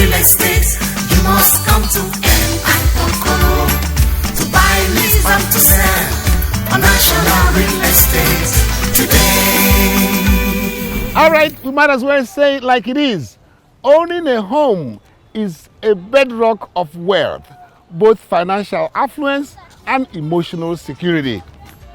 real estate, you must come to M.I. Okoro to buy, lease and to sell on National Real Estate today. All right, we might as well say it like it is. Owning a home is a bedrock of wealth, both financial affluence and emotional security.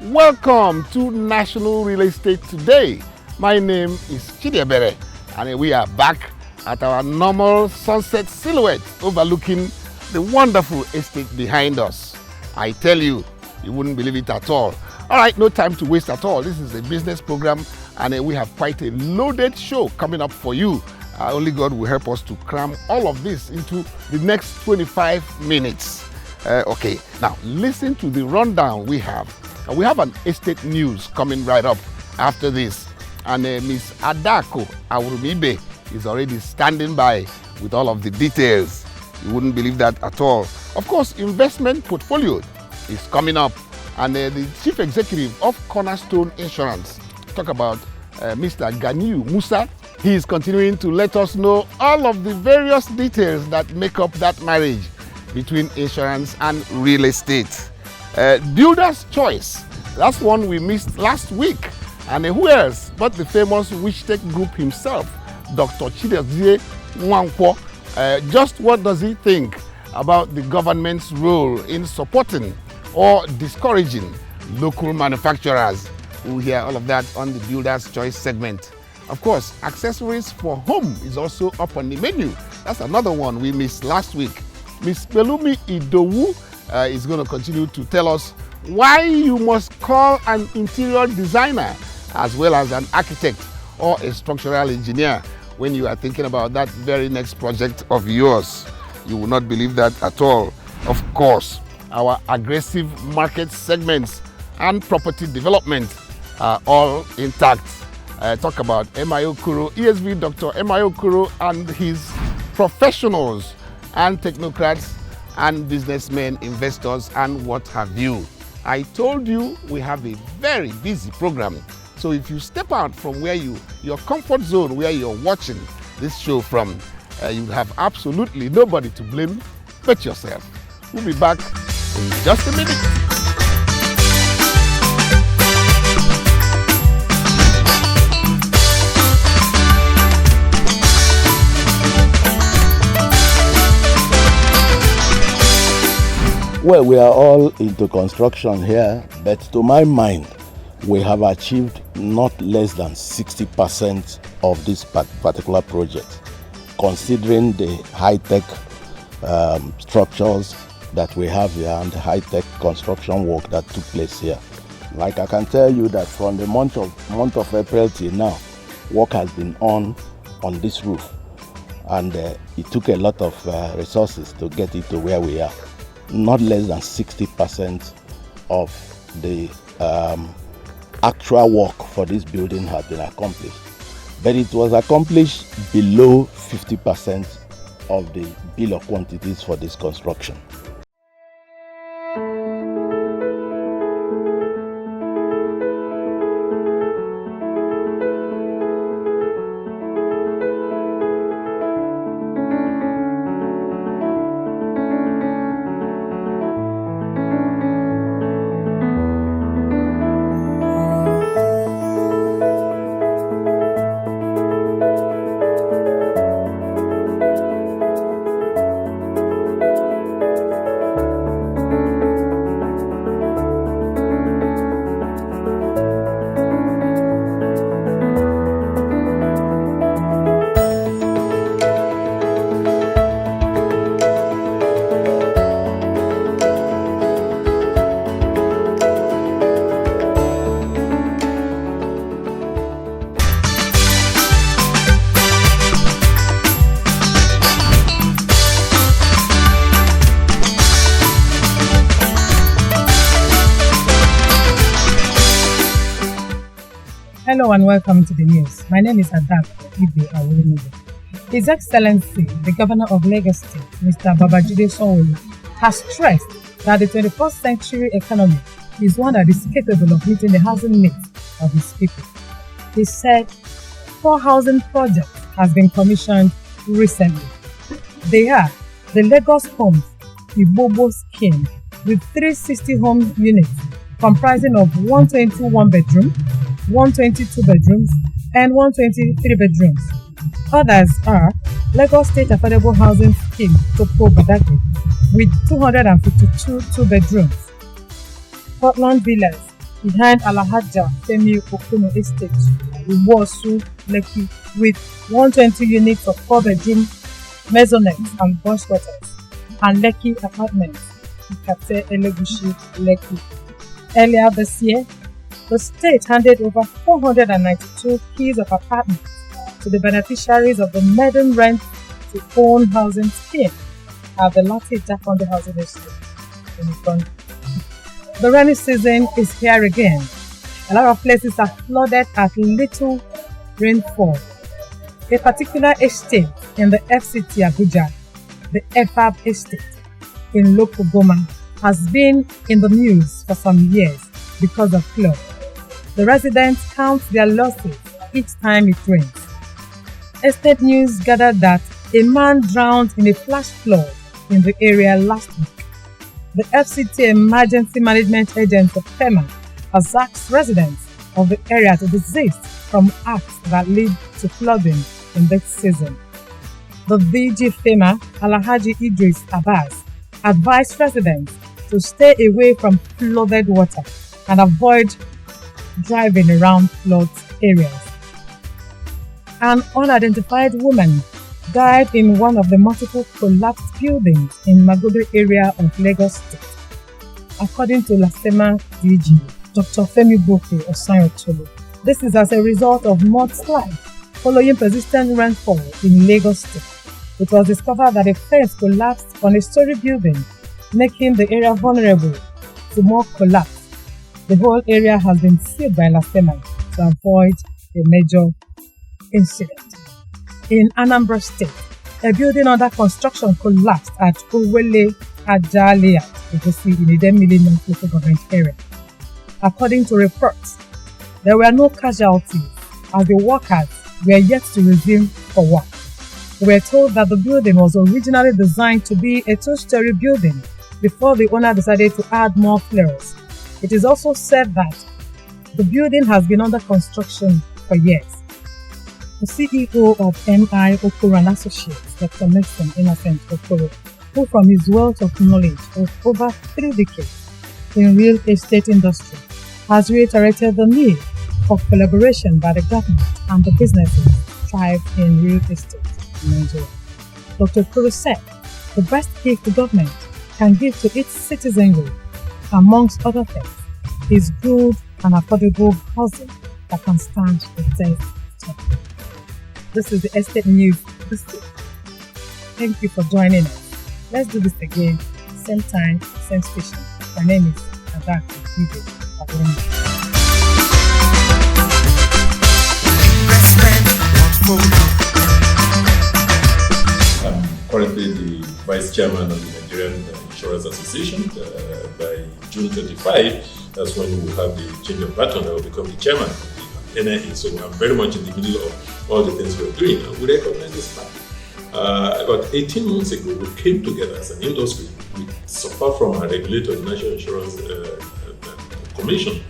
Welcome to National Real Estate Today. My name is Chidiebere, and we are back at our normal sunset silhouette overlooking the wonderful estate behind us. I tell you, you wouldn't believe it at all. All right, no time to waste at all. This is a business program, and we have quite a loaded show coming up for you. Only God will help us to cram all of this into the next 25 minutes. Okay, now listen to the rundown we have. We have an estate news coming right up after this. And Miss Adako Awurumibe is already standing by with all of the details. You wouldn't believe that at all. Of course, investment portfolio is coming up. And the chief executive of Cornerstone Insurance, talk about Mr. Ganiu Musa. He is continuing to let us know all of the various details that make up that marriage between insurance and real estate. Builder's Choice, that's one we missed last week. And who else but the famous Wishtech Group himself, Dr. Chidozie Nwankwo. Just what does he think about the government's role in supporting or discouraging local manufacturers? We'll hear all of that on the Builder's Choice segment. Of course, accessories for home is also up on the menu. That's another one we missed last week. Miss Pelumi Idowu is going to continue to tell us why you must call an interior designer as well as an architect or a structural engineer when you are thinking about that very next project of yours. You will not believe that at all. Of course, our aggressive market segments and property development are all intact. Talk about M.I. Okoro, ESV Dr. M.I. Okoro and his professionals and technocrats and businessmen, investors, and what have you. I told you we have a very busy program. So if you step out from your comfort zone where you're watching this show from, you have absolutely nobody to blame but yourself. We'll be back in just a minute. Well, we are all into construction here, but to my mind, we have achieved not less than 60% of this particular project, considering the high-tech structures that we have here and the high-tech construction work that took place here. Like I can tell you that from the month of April till now, work has been on this roof, and it took a lot of resources to get it to where we are. Not less than 60% of the actual work for this building has been accomplished. But it was accomplished below 50% of the bill of quantities for this construction. Hello and welcome to the news. My name is Adako Awurumibe. His Excellency, the Governor of Lagos State, Mr. Babajide Sanwo-Olu, has stressed that the 21st century economy is one that is capable of meeting the housing needs of its people. He said 4 housing projects has been commissioned recently. They are the Lagos Homes Ibobo scheme with 360 home units comprising of 120 one-bedroom, 122 bedrooms, and 123 bedrooms. Others are Lagos State Affordable Housing Scheme Topo Badagry with 252 two-bedrooms, Portland Villas behind Alhaja Femi Okuno Estate, Iwosu, Lekki with 120 units of 4-bedroom maisonettes and boys' quarters, and Lekki Apartments, Ikate Elegushi, Lekki. Earlier this year, the state handed over 492 keys of apartments to the beneficiaries of the Maiden Rent to Own Housing Scheme at the Lati Jakonde Housing Estate in Ikonde. The rainy season is here again. A lot of places are flooded at little rainfall. A particular estate in the FCT Abuja, the EFAB estate in Lokogoma, has been in the news for some years because of flood. The residents count their losses each time it rains. Estate news gathered that a man drowned in a flash flood in the area last week. The FCT Emergency Management Agency FEMA has asked residents of the area to desist from acts that lead to flooding in this season. The DG FEMA, Alhaji Idris Abbas, advised residents to stay away from flooded water and avoid driving around flood areas. An unidentified woman died in one of the multiple collapsed buildings in Magodo area of Lagos State. According to LASEMA DG, Dr. Femi Boke Osanyotolu, this is as a result of mudslide following persistent rainfall in Lagos State. It was discovered that a fence collapsed on a story building, making the area vulnerable to more collapse. The whole area has been sealed by LASEMA to avoid a major incident. In Anambra State, a building under construction collapsed at Owele Ajalia, in the Idemili North local government area. According to reports, there were no casualties as the workers were yet to resume for work. We were told that the building was originally designed to be a 2-story building before the owner decided to add more floors. It is also said that the building has been under construction for years. The CEO of MI Okoro and Associates, Dr. Nelson Innocent Okoro, who from his wealth of knowledge of over 3 decades in real estate industry, has reiterated the need for collaboration by the government and the businesses thrive in real estate in Nigeria. Dr. Okoro said the best gift the government can give to its citizenry, amongst other things, is good and affordable housing that can stand the test of time. This is the Estate News this week. Thank you for joining us. Let's do this again, same time, same station. My name is Adak Ibe. I'm currently the Vice Chairman of the Nigerian Insurance Association. By June 25, that's when we will have the change of baton. I will become the Chairman of the NIA. So I'm very much in the middle of all the things we're doing, and we recognize this fact. About 18 months ago, we came together as an industry with support from our regulator, the National Insurance Commission,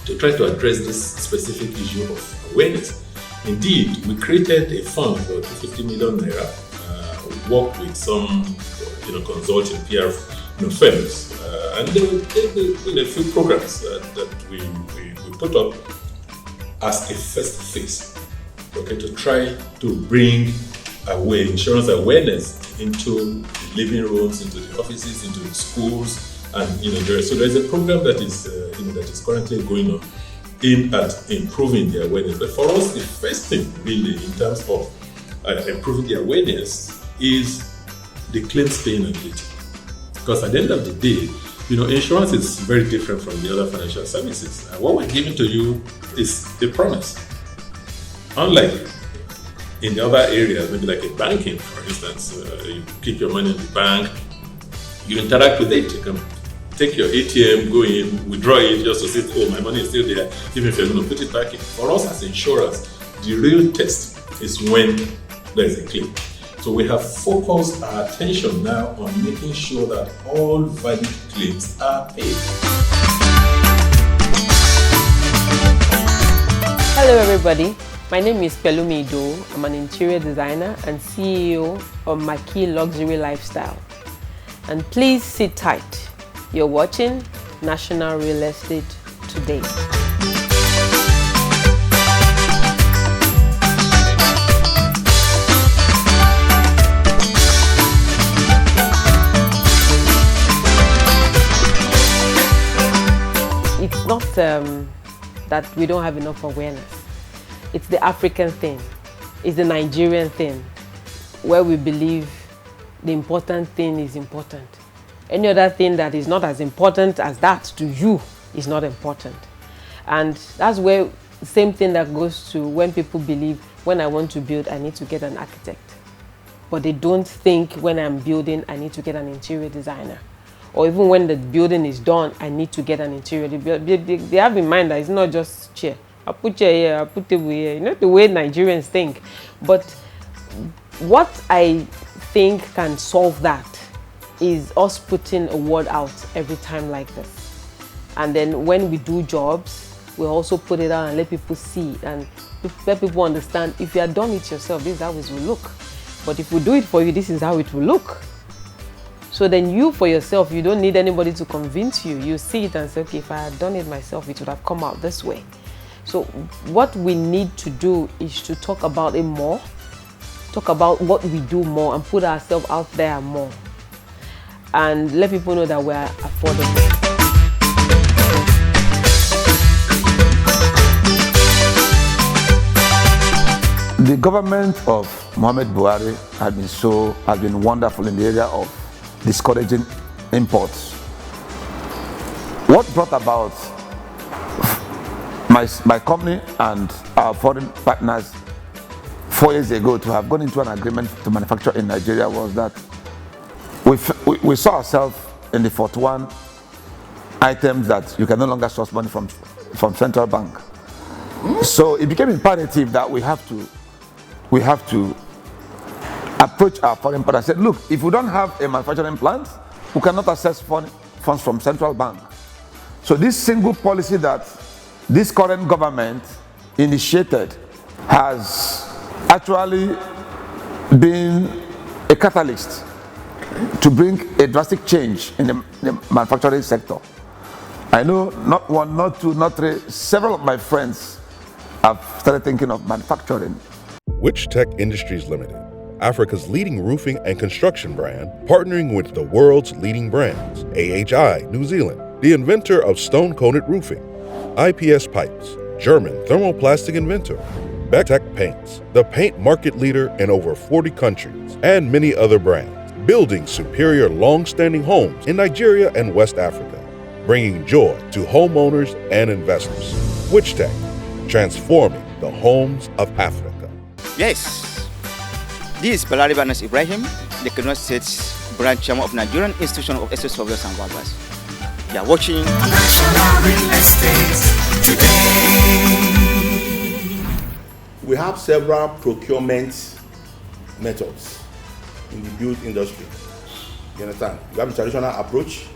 to try to address this specific issue of awareness. Indeed, we created a fund for 250 million naira. We worked with some, consulting PR firms, and there were a few programs that we put up as a first phase, to try to bring insurance awareness into living rooms, into the offices, into the schools, and so there's a program that is that is currently going on aimed at improving the awareness. But for us, the first thing really in terms of improving the awareness is the claims paying ability, because at the end of the day, insurance is very different from the other financial services. And what we're giving to you is a promise. Unlike in the other areas, maybe like a banking, for instance, you keep your money in the bank, you interact with it. You can take your ATM, go in, withdraw it just to say, oh, my money is still there, even if you're going to put it back in. For us as insurers, the real test is when there is a claim. So we have focused our attention now on making sure that all valid claims are paid. Hello everybody, my name is Pelumi Ido. I'm an interior designer and CEO of Maki Luxury Lifestyle. And please sit tight. You're watching National Real Estate Today. It's not that we don't have enough awareness. It's the African thing. It's the Nigerian thing, where we believe the important thing is important. Any other thing that is not as important as that to you is not important. And that's where the same thing that goes to when people believe when I want to build, I need to get an architect. But they don't think when I'm building, I need to get an interior designer. Or even when the building is done, I need to get an interior. They have in mind that it's not just chair. I put chair here, I put table here. You know the way Nigerians think. But what I think can solve that is us putting a word out every time like this. And then when we do jobs, we also put it out and let people see it and let people understand if you are done it yourself, this is how it will look. But if we do it for you, this is how it will look. So then you for yourself, you don't need anybody to convince you. You see it and say, okay, if I had done it myself, it would have come out this way. So what we need to do is to talk about it more, talk about what we do more and put ourselves out there more. And let people know that we are affordable. The government of Muhammad Buhari has been wonderful in the area of discouraging imports. What brought about my company and our foreign partners 4 years ago to have gone into an agreement to manufacture in Nigeria was that we saw ourselves in the 41 items that you can no longer source money from central bank. So it became imperative that we have to approach our foreign partners and said, look, if we don't have a manufacturing plant, we cannot access funds from central bank. So this single policy that this current government initiated has actually been a catalyst to bring a drastic change in the manufacturing sector. I know not one, not two, not three, several of my friends have started thinking of manufacturing. Witchtech Industries Limited, Africa's leading roofing and construction brand, partnering with the world's leading brands. AHI New Zealand, the inventor of stone-coated roofing. IPS Pipes, German thermoplastic inventor. Becktech Paints, the paint market leader in over 40 countries, and many other brands, building superior long-standing homes in Nigeria and West Africa, bringing joy to homeowners and investors. Witchtech, transforming the homes of Africa. Yes, this is Balari Banas Ibrahim, the Kaduna State Branch Chairman of Nigerian Institution of Estate Surveyors and Valuers. You are watching National Real Estate Today. We have several procurement methods in the build industry. You understand? You have the traditional approach,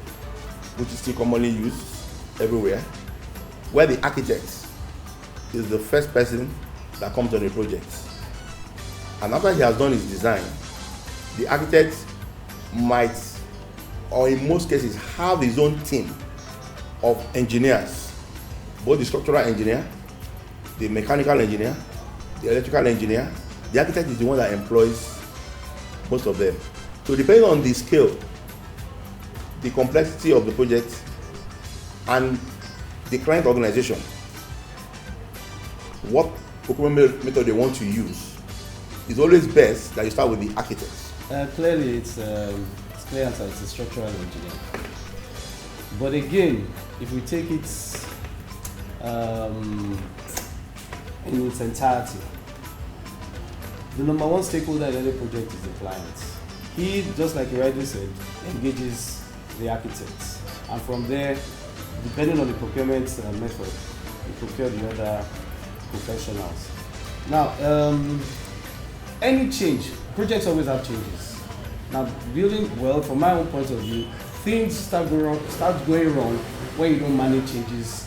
which is still commonly used everywhere, where the architect is the first person that comes on a project. And after he has done his design, the architect might, or in most cases, have his own team of engineers, both the structural engineer, the mechanical engineer, the electrical engineer. The architect is the one that employs most of them. So depending on the scale, the complexity of the project, and the client organization, what procurement method they want to use, it's always best that you start with the architects. Clearly, it's clear answer. It's a structural engineer. But again, if we take it in its entirety, the number one stakeholder in any project is the client. He, just like you rightly said, engages the architects, and from there, depending on the procurement method, we procure the other professionals. Now, any change projects always have changes. Now, building, well, from my own point of view, things start going wrong when you don't manage changes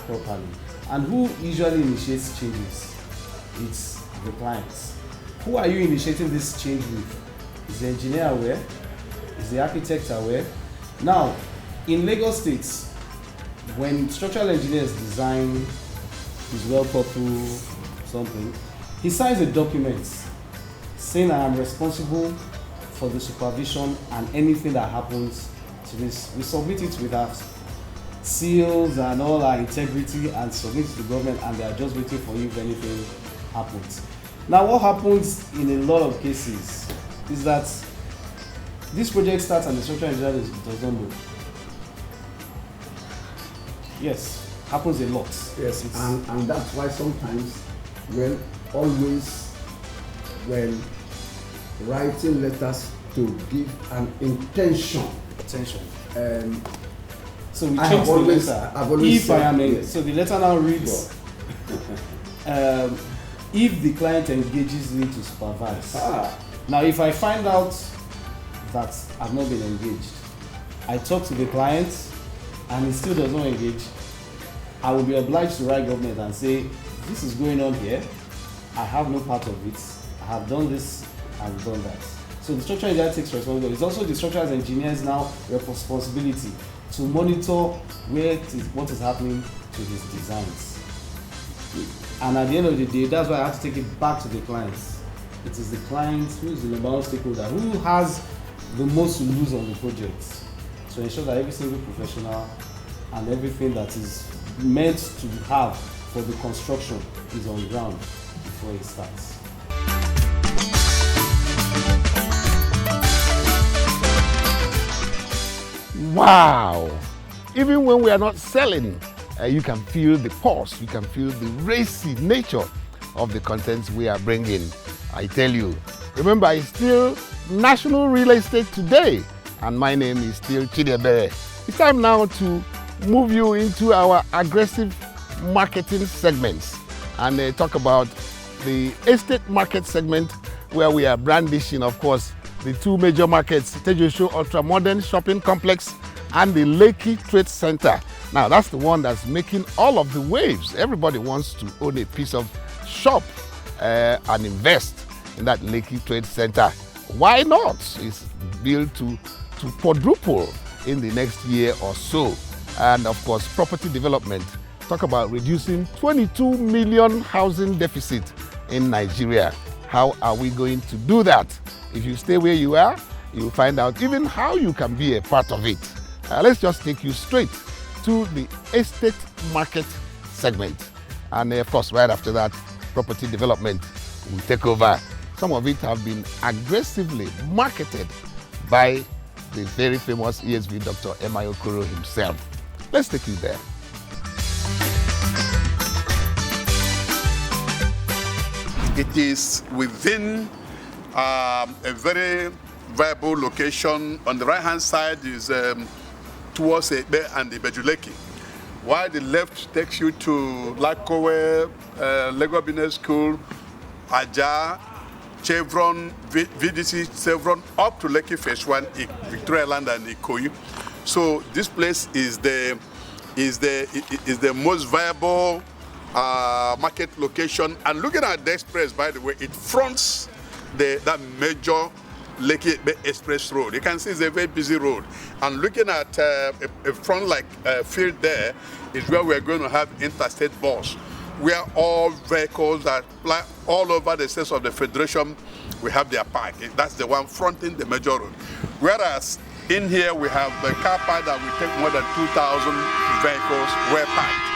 properly. And who usually initiates changes? It's the clients. Who are you initiating this change with? Is the engineer aware? Is the architect aware? Now, in Lagos State, when structural engineers design his well purple something, he signs a document saying I am responsible for the supervision and anything that happens to this. We submit it with our seals and all our integrity and submit it to the government, and they are just waiting for you if anything happens. Now, what happens in a lot of cases is that this project starts and the structural engineer does not know. Yes, happens a lot. Yes, and that's why sometimes when writing letters to give an intention. So we change the letter. If I am yes. So the letter now reads, if the client engages me to supervise. Now, if I find out that I've not been engaged, I talk to the client and he still does not engage, I will be obliged to write government and say, this is going on here, I have no part of it, I have done this, I've done that. So the structural engineer takes responsibility. It's also the structural engineer's now responsibility to monitor what is happening to his designs. And at the end of the day, that's why I have to take it back to the clients. It is the client who is the number one stakeholder, who has the most to lose on the project, to ensure that every single professional and everything that is meant to have for the construction is on ground before it starts. Wow! Even when we are not selling, you can feel the pulse, you can feel the racy nature of the contents we are bringing. I tell you, remember, it's still National Real Estate Today, and my name is still Chidiebere. It's time now to move you into our aggressive marketing segments and talk about the estate market segment, where we are brandishing, of course, the two major markets, Tejuosho Ultra Modern Shopping Complex and the Lekki Trade Center. Now, that's the one that's making all of the waves. Everybody wants to own a piece of shop and invest in that Lekki Trade Center. Why not? It's built to quadruple in the next year or so. And of course, property development. Talk about reducing 22 million housing deficit in Nigeria. How are we going to do that? If you stay where you are, you'll find out even how you can be a part of it. Let's just take you straight to the estate market segment. And of course, right after that, property development will take over. Some of it have been aggressively marketed by the very famous ESV Dr. M.I. Okoro himself. Let's take you there. It is within a very viable location. On the right-hand side is towards Ebe and Ibejuleki, while the left takes you to Lakowe, Lagos Business School, Aja, Chevron, VDC, Chevron, up to Lekki Phase 1, Victoria Land and Ikoyi. So this place is the most viable market location. And looking at the express, by the way, it fronts that major Lekki Express Road. You can see it's a very busy road. And looking at a front like field there is where we're going to have interstate bus, where all vehicles that fly all over the states of the Federation, we have their park. That's the one fronting the major road. Whereas in here we have the car park that will take more than 2,000 vehicles were parked.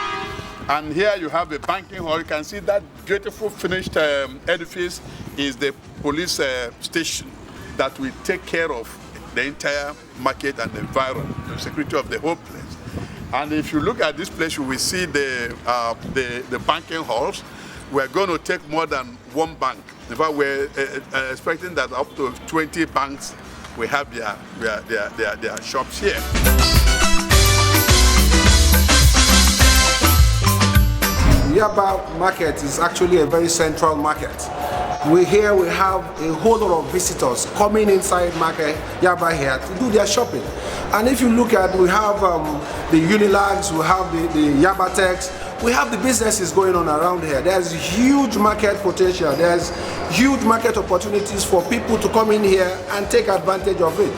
And here you have the banking hall. You can see that beautiful finished edifice is the police station that will take care of the entire market and the environment, the security of the whole place. And if you look at this place, you will see the banking halls. We're going to take more than one bank. In fact, we're expecting that up to 20 banks will have their shops here. Yaba market is actually a very central market. We have a whole lot of visitors coming inside Market Yaba here to do their shopping. And if you look at, we have the Unilags, we have the Yabatex, we have the businesses going on around here. There's huge market potential. There's huge market opportunities for people to come in here and take advantage of it.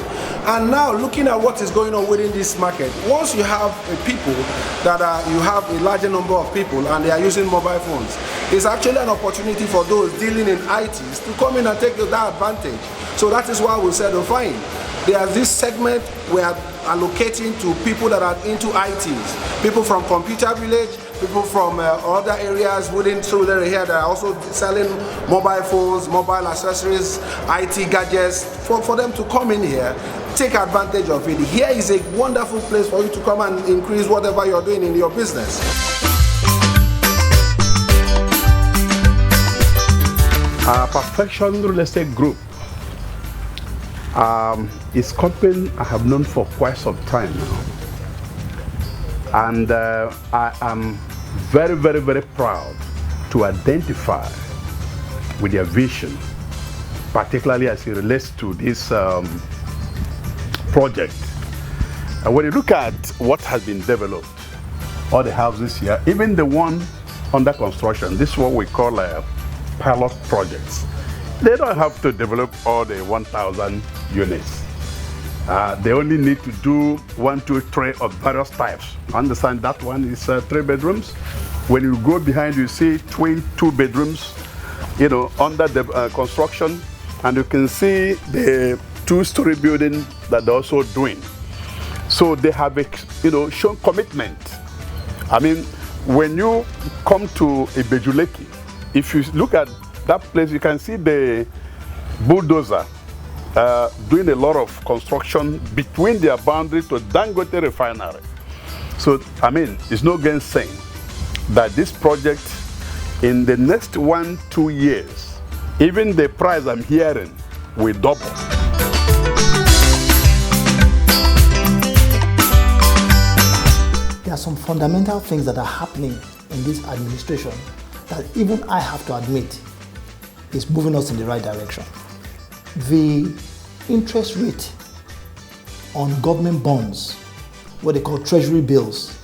And now looking at what is going on within this market, once you have people you have a larger number of people and they are using mobile phones, it's actually an opportunity for those dealing in ITs to come in and take that advantage. So that is why we said, oh fine, there's this segment we are allocating to people that are into ITs, people from Computer Village, people from other areas within through there here that are also selling mobile phones, mobile accessories, IT gadgets, for them to come in here, take advantage of it. Here is a wonderful place for you to come and increase whatever you're doing in your business. Perfection Real Estate Group is a company I have known for quite some time now. And I am very, very, very proud to identify with their vision, particularly as it relates to this project. And when you look at what has been developed, all the houses here, even the one under construction, this is what we call pilot projects. They don't have to develop all the 1,000 units. They only need to do 1, 2, 3 of various types. Understand that one is 3 bedrooms. When you go behind, you see 2 bedrooms, under the construction, and you can see the 2-story building that they're also doing. So they have, shown commitment. I mean, when you come to Ibejuleki, if you look at that place, you can see the bulldozer doing a lot of construction between their boundary to Dangote Refinery. So, I mean, it's no gainsaying that this project, in the next 1-2 years, even the price I'm hearing will double. There are some fundamental things that are happening in this administration that even I have to admit is moving us in the right direction. The interest rate on government bonds, what they call treasury bills,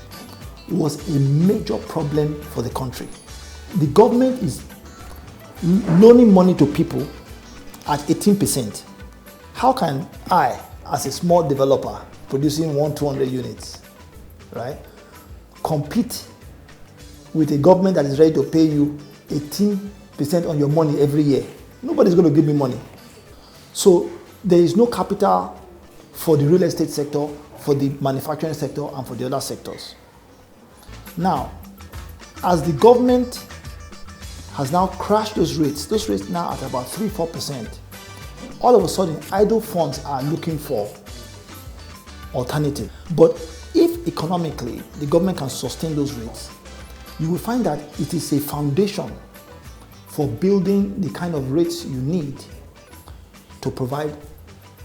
was a major problem for the country. The government is loaning money to people at 18%. How can I, as a small developer producing 100-200 units, right, compete with a government that is ready to pay you 18% on your money every year? Nobody's going to give me money. So there is no capital for the real estate sector, for the manufacturing sector, and for the other sectors. Now, as the government has now crashed those rates now at about 3-4%, all of a sudden idle funds are looking for alternative. But if economically the government can sustain those rates, you will find that it is a foundation for building the kind of rates you need to provide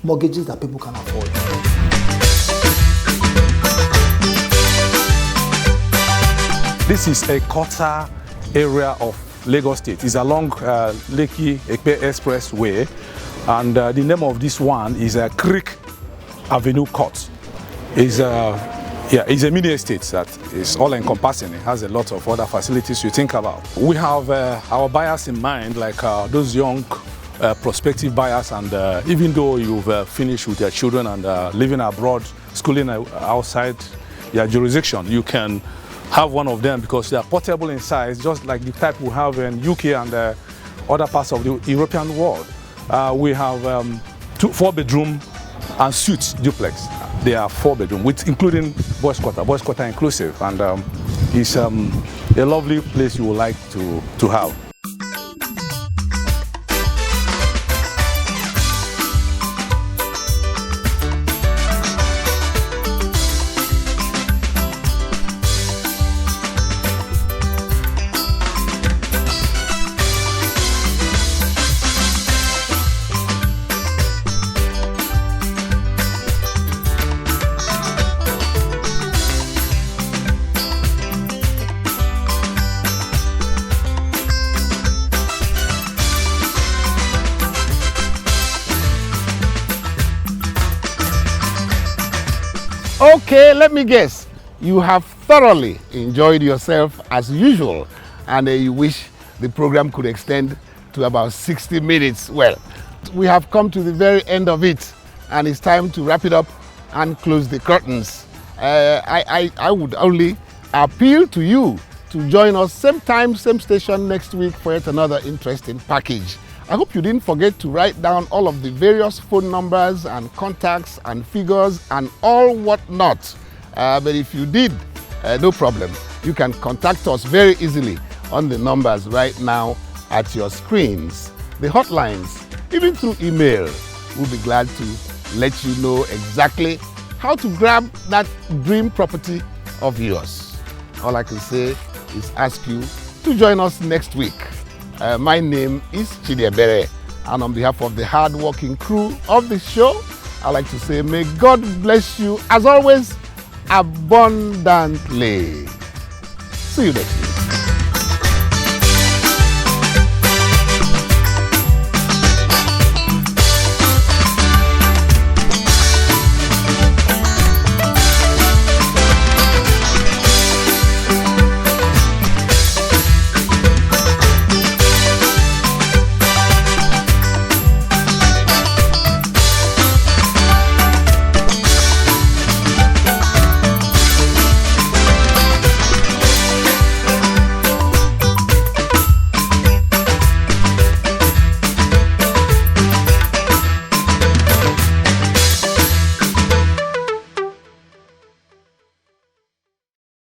mortgages that people can afford. This is a quarter area of Lagos State. It's along Lekki-Epe Expressway, and the name of this one is Creek Avenue Court. It's a mini estate that is all-encompassing. It has a lot of other facilities you think about. We have our buyers in mind, like those young prospective buyers, and even though you've finished with your children and living abroad, schooling outside your jurisdiction, you can have one of them because they are portable in size, just like the type we have in UK and other parts of the European world. We have 4-bedroom and suite duplex. They are 4-bedroom, with including boys quarter inclusive, and it's a lovely place you would like to have. Okay, let me guess. You have thoroughly enjoyed yourself as usual, and you wish the program could extend to about 60 minutes. Well, we have come to the very end of it, and it's time to wrap it up and close the curtains. I would only appeal to you to join us same time, same station next week for yet another interesting package. I hope you didn't forget to write down all of the various phone numbers and contacts and figures and all whatnot. But if you did, no problem. You can contact us very easily on the numbers right now at your screens, the hotlines, even through email. We'll be glad to let you know exactly how to grab that dream property of yours. All I can say is ask you to join us next week. My name is Chidiebere, and on behalf of the hard-working crew of the show, I'd like to say may God bless you, as always, abundantly. See you next week.